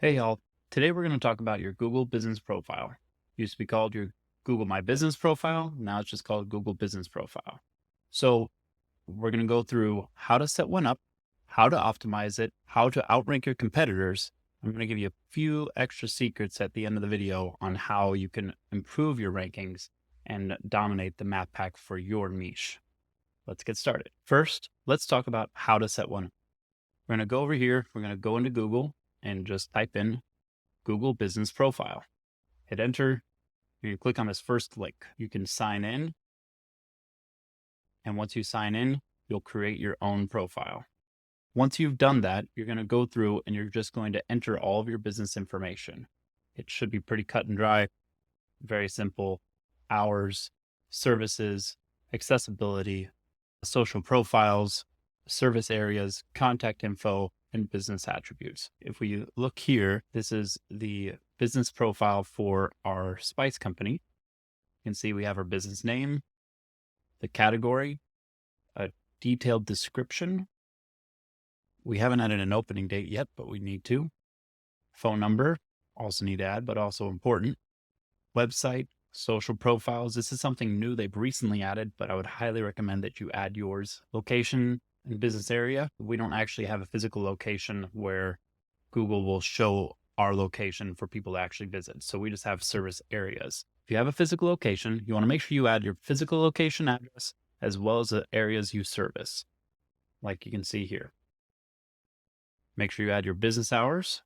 Hey y'all, today we're going to talk about your Google Business Profile. Used to be called your Google My Business Profile, now it's just called Google Business Profile. So we're going to go through how to set one up, how to optimize it, how to outrank your competitors. I'm going to give you a few extra secrets at the end of the video on how you can improve your rankings and dominate the map pack for your niche. Let's get started. First, let's talk about how to set one up. We're going to go over here, we're going to go into Google and just type in Google Business Profile. Hit enter. You click on this first link. You can sign in. And once you sign in, you'll create your own profile. Once you've done that, you're going to go through and you're just going to enter all of your business information. It should be pretty cut and dry, very simple. Hours, services, accessibility, social profiles, service areas, contact info, and business attributes. If we look here, this is the business profile for our spice company. You can see we have our business name, the category, a detailed description. We haven't added an opening date yet, but we need to. Phone number, also need to add, but also important. Website, social profiles. This is something new they've recently added, but I would highly recommend that you add yours. Location and business area. We don't actually have a physical location where Google will show our location for people to actually visit. So we just have service areas. If you have a physical location, you want to make sure you add your physical location address as well as the areas you service, like you can see here. Make sure you add your business hours,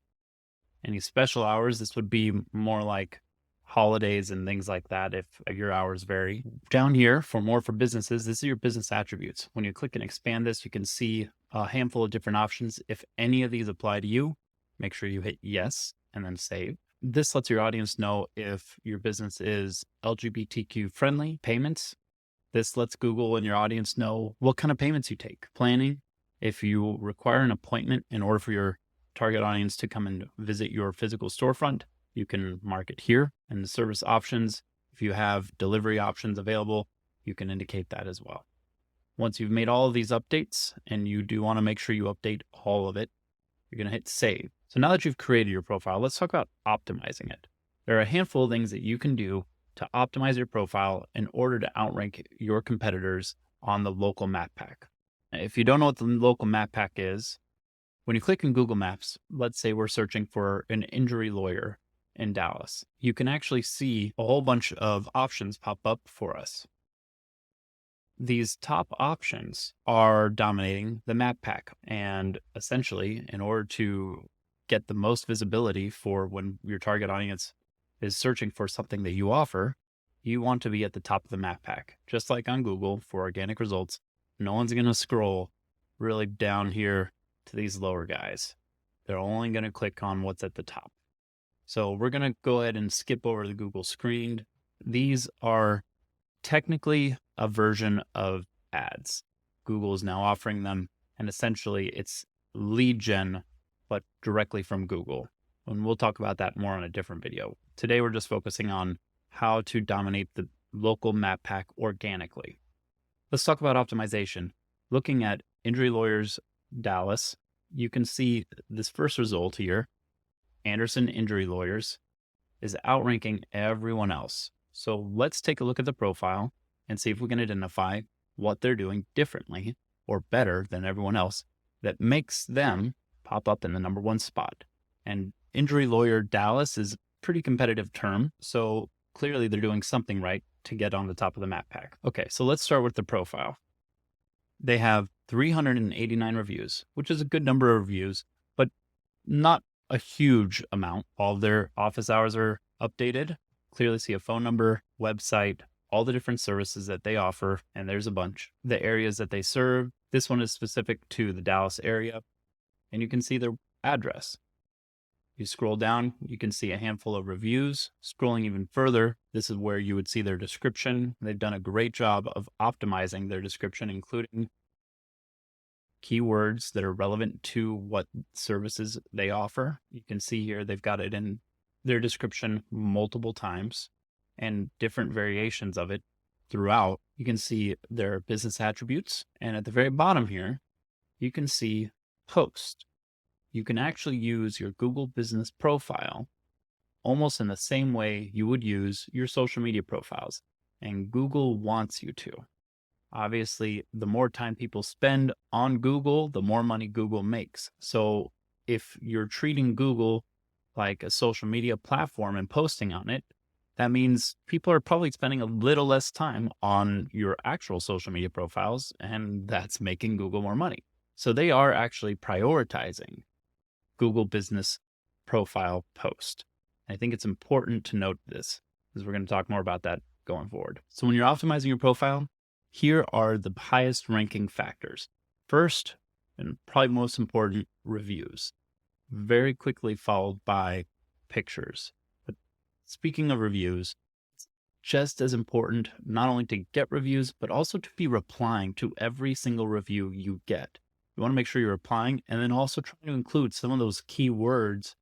any special hours. This would be more like holidays and things like that if your hours vary. Down here for businesses, this is your business attributes. When you click and expand this, you can see a handful of different options. If any of these apply to you, make sure you hit yes and then save. This lets your audience know if your business is LGBTQ friendly. Payments. This lets Google and your audience know what kind of payments you take. Planning. If you require an appointment in order for your target audience to come and visit your physical storefront, you can mark it here. And the service options, if you have delivery options available, you can indicate that as well. Once you've made all of these updates, and you do want to make sure you update all of it, you're going to hit save. So now that you've created your profile, let's talk about optimizing it. There are a handful of things that you can do to optimize your profile in order to outrank your competitors on the local map pack. If you don't know what the local map pack is, when you click in Google Maps, let's say we're searching for an injury lawyer in Dallas, you can actually see a whole bunch of options pop up for us. These top options are dominating the map pack. And essentially, in order to get the most visibility for when your target audience is searching for something that you offer, you want to be at the top of the map pack. Just like on Google for organic results, no one's going to scroll really down here to these lower guys. They're only going to click on what's at the top. So we're going to go ahead and skip over the Google screen. These are technically a version of ads. Google is now offering them, and essentially it's lead gen, but directly from Google. And we'll talk about that more on a different video. Today, we're just focusing on how to dominate the local map pack organically. Let's talk about optimization. Looking at Injury Lawyers Dallas, you can see this first result here. Anderson Injury Lawyers is outranking everyone else. So let's take a look at the profile and see if we can identify what they're doing differently or better than everyone else that makes them pop up in the #1 spot. And Injury Lawyer Dallas is a pretty competitive term. So clearly they're doing something right to get on the top of the map pack. Okay, so let's start with the profile. They have 389 reviews, which is a good number of reviews, but not a huge amount. All of their office hours are updated. Clearly see a phone number, website, all the different services that they offer, and there's a bunch. The areas that they serve, this one is specific to the Dallas area, and you can see their address. You scroll down, you can see a handful of reviews. Scrolling even further, this is where you would see their description. They've done a great job of optimizing their description, including keywords that are relevant to what services they offer. You can see here they've got it in their description multiple times and different variations of it throughout. You can see their business attributes. And at the very bottom here, you can see post. you can actually use your Google Business Profile almost in the same way you would use your social media profiles. And Google wants you to. Obviously, the more time people spend on Google, the more money Google makes. So if you're treating Google like a social media platform and posting on it, that means people are probably spending a little less time on your actual social media profiles, and that's making Google more money. So they are actually prioritizing Google Business Profile post. I think it's important to note this, because we're going to talk more about that going forward. So when you're optimizing your profile, here are the highest ranking factors. First, and probably most important, reviews. Very quickly followed by pictures. But speaking of reviews, it's just as important not only to get reviews, but also to be replying to every single review you get. You want to make sure you're replying, and then also trying to include some of those keywords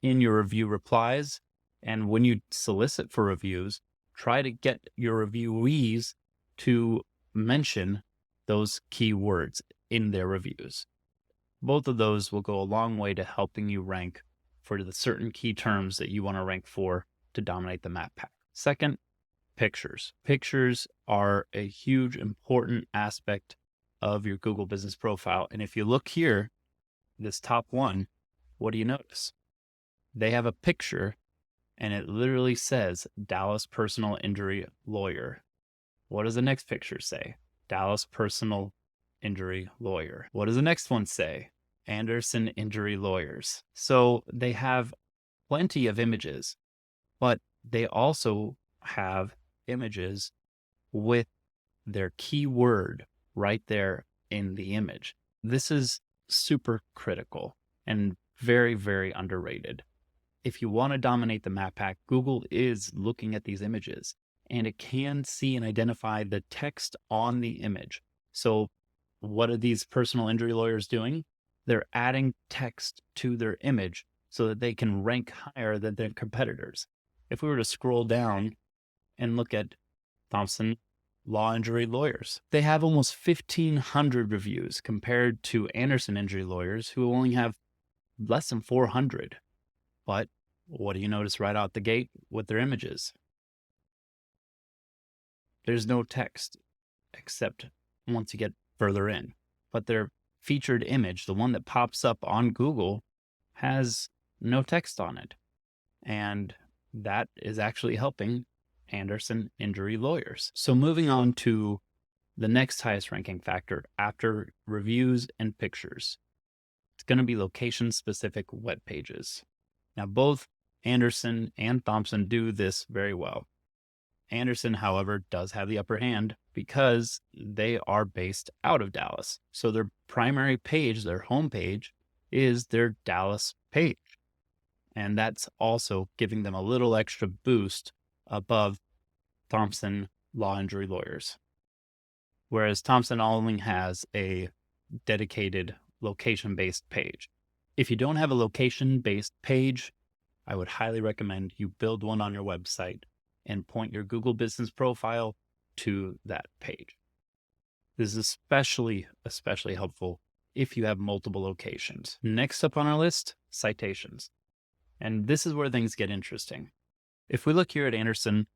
in your review replies. And when you solicit for reviews, try to get your reviewees to mention those keywords in their reviews. Both of those will go a long way to helping you rank for the certain key terms that you want to rank for to dominate the map pack. Second, pictures. Pictures are a huge, important aspect of your Google Business Profile. And if you look here, this top one, what do you notice? They have a picture and it literally says Dallas Personal Injury Lawyer. What does the next picture say? Dallas Personal Injury Lawyer. What does the next one say? Anderson Injury Lawyers. So they have plenty of images, but they also have images with their keyword right there in the image. This is super critical and very, very underrated. If you want to dominate the map pack, Google is looking at these images and it can see and identify the text on the image. So what are these personal injury lawyers doing? They're adding text to their image so that they can rank higher than their competitors. If we were to scroll down and look at Thompson Law Injury Lawyers, they have almost 1,500 reviews compared to Anderson Injury Lawyers, who only have less than 400. But what do you notice right out the gate with their images? There's no text except once you get further in. But their featured image, the one that pops up on Google, has no text on it. And that is actually helping Anderson Injury Lawyers. So moving on to the next highest ranking factor after reviews and pictures, it's going to be location-specific web pages. Now, both Anderson and Thompson do this very well. Anderson, however, does have the upper hand because they are based out of Dallas. So their primary page, their homepage, is their Dallas page. And that's also giving them a little extra boost above Thompson Law Injury Lawyers. Whereas Thompson only has a dedicated location-based page. If you don't have a location-based page, I would highly recommend you build one on your website and point your Google Business Profile to that page. This is especially helpful if you have multiple locations. Next up on our list, citations. And this is where things get interesting. If we look here at Anderson,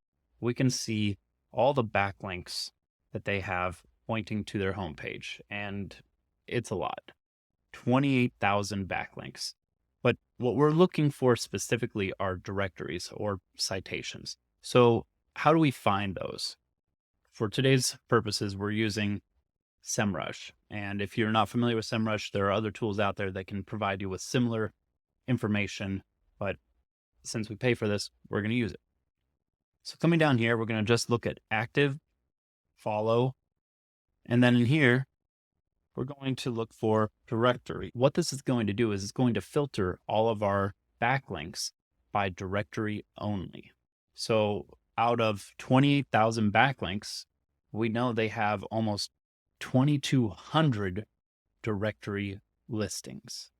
we can see all the backlinks that they have pointing to their homepage, and it's a lot. 28,000 backlinks. But what we're looking for specifically are directories or citations. So how do we find those? For today's purposes, we're using SEMrush. And if you're not familiar with SEMrush, there are other tools out there that can provide you with similar information. But since we pay for this, we're going to use it. So coming down here, we're going to just look at active, follow, and then in here, we're going to look for directory. What this is going to do is it's going to filter all of our backlinks by directory only. So out of 28,000 backlinks, we know they have almost 2,200 directory listings,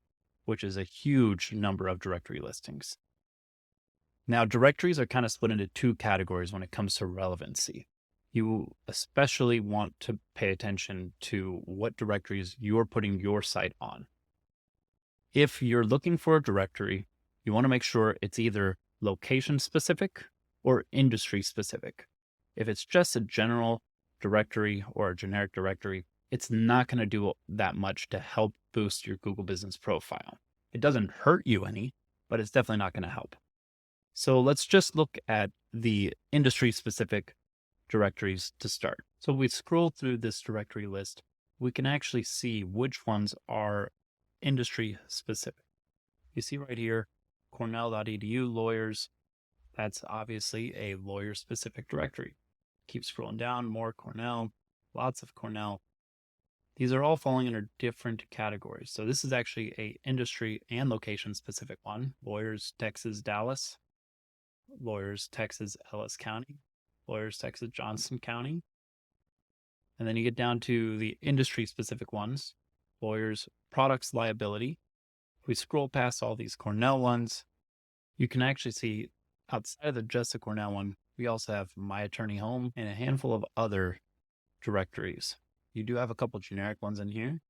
which is a huge number of directory listings. Now, directories are kind of split into two categories when it comes to relevancy. You especially want to pay attention to what directories you're putting your site on. If you're looking for a directory, you want to make sure it's either location specific or industry specific. If it's just a general directory or a generic directory, it's not going to do that much to help boost your Google Business Profile. It doesn't hurt you any, but it's definitely not going to help. So let's just look at the industry specific directories to start. So we scroll through this directory list, we can actually see which ones are industry specific. You see right here, cornell.edu lawyers, that's obviously a lawyer specific directory. Keep scrolling down, more Cornell, lots of Cornell. These are all falling under different categories. So this is actually a industry and location specific one. Lawyers, Texas, Dallas. Lawyers, Texas, Ellis County. Lawyers, Texas, Johnson County. And then you get down to the industry specific ones. Lawyers, products, liability. If we scroll past all these Cornell ones, you can actually see outside of just the Cornell one, we also have My Attorney Home and a handful of other directories. You do have a couple generic ones in here.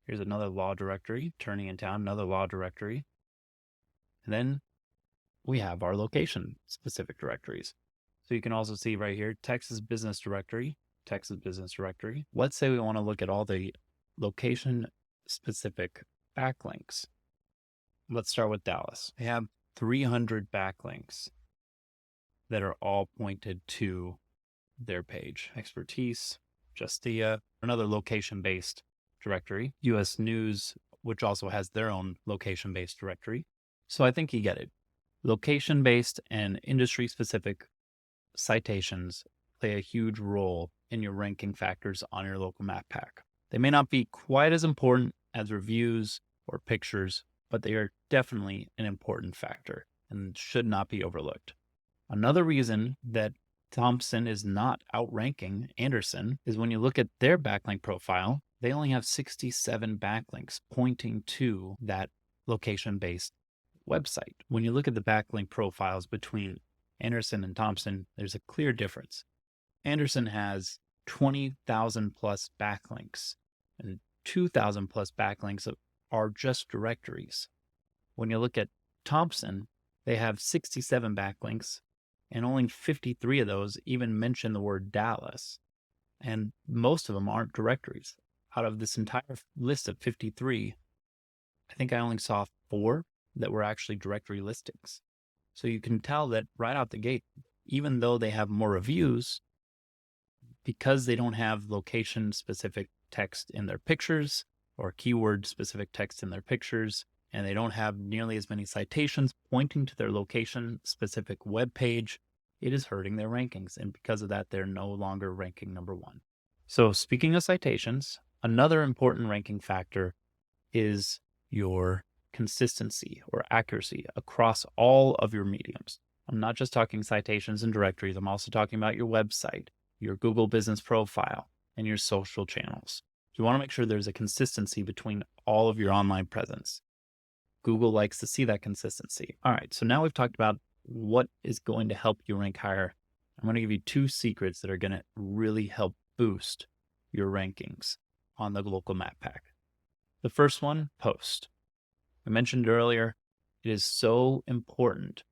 Here's another law directory, Attorney in Town, another law directory. And then we have our location specific directories. So you can also see right here, Texas Business Directory, Texas Business Directory. Let's say we want to look at all the location specific backlinks. Let's start with Dallas. They have 300 backlinks that are all pointed to their page. Expertise, Justia, another location-based directory. US News, which also has their own location-based directory. So I think you get it. Location-based and industry-specific citations play a huge role in your ranking factors on your local map pack. They may not be quite as important as reviews or pictures, but they are definitely an important factor and should not be overlooked. Another reason that Thompson is not outranking Anderson is when you look at their backlink profile, they only have 67 backlinks pointing to that location-based website. When you look at the backlink profiles between Anderson and Thompson, there's a clear difference. Anderson has 20,000 plus backlinks, and 2,000 plus backlinks are just directories. When you look at Thompson, they have 67 backlinks, and only 53 of those even mention the word Dallas. And most of them aren't directories. Out of this entire list of 53, I think I only saw 4 that were actually directory listings. So you can tell that right out the gate, even though they have more reviews, because they don't have location specific text in their pictures or keyword specific text in their pictures, and they don't have nearly as many citations pointing to their location specific web page, it is hurting their rankings. And because of that, they're no longer ranking number 1. So speaking of citations, another important ranking factor is your consistency or accuracy across all of your mediums. I'm not just talking citations and directories. I'm also talking about your website, your Google Business Profile, and your social channels. You want to make sure there's a consistency between all of your online presence. Google likes to see that consistency. All right, so now we've talked about what is going to help you rank higher. I'm going to give you 2 secrets that are going to really help boost your rankings on the local map pack. The first one, post. I mentioned earlier, it is so important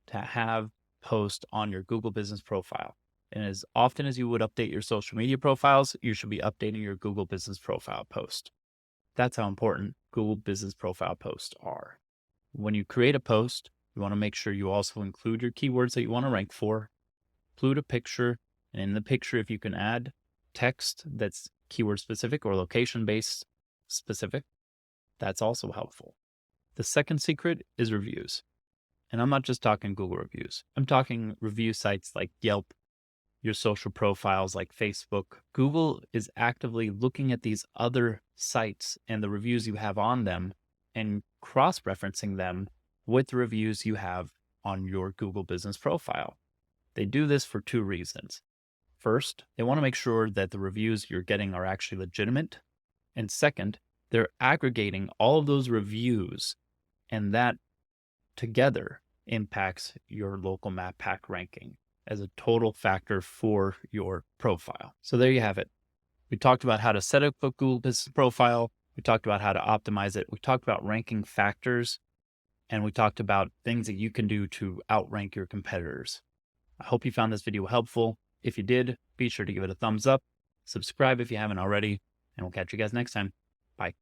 to have post on your Google Business Profile. And as often as you would update your social media profiles, you should be updating your Google Business Profile post. That's how important Google Business Profile posts are. When you create a post, you want to make sure you also include your keywords that you want to rank for, include a picture, and in the picture, if you can add text that's keyword specific or location based specific, that's also helpful. The second secret is reviews. And I'm not just talking Google reviews. I'm talking review sites like Yelp, your social profiles like Facebook. Google is actively looking at these other sites and the reviews you have on them and cross-referencing them with the reviews you have on your Google Business Profile. They do this for 2 reasons. First, they want to make sure that the reviews you're getting are actually legitimate. And second, they're aggregating all of those reviews, and that together impacts your local map pack ranking as a total factor for your profile. So there you have it. We talked about how to set up a Google Business Profile. We talked about how to optimize it. We talked about ranking factors, and we talked about things that you can do to outrank your competitors. I hope you found this video helpful. If you did, be sure to give it a thumbs up, subscribe if you haven't already, and we'll catch you guys next time.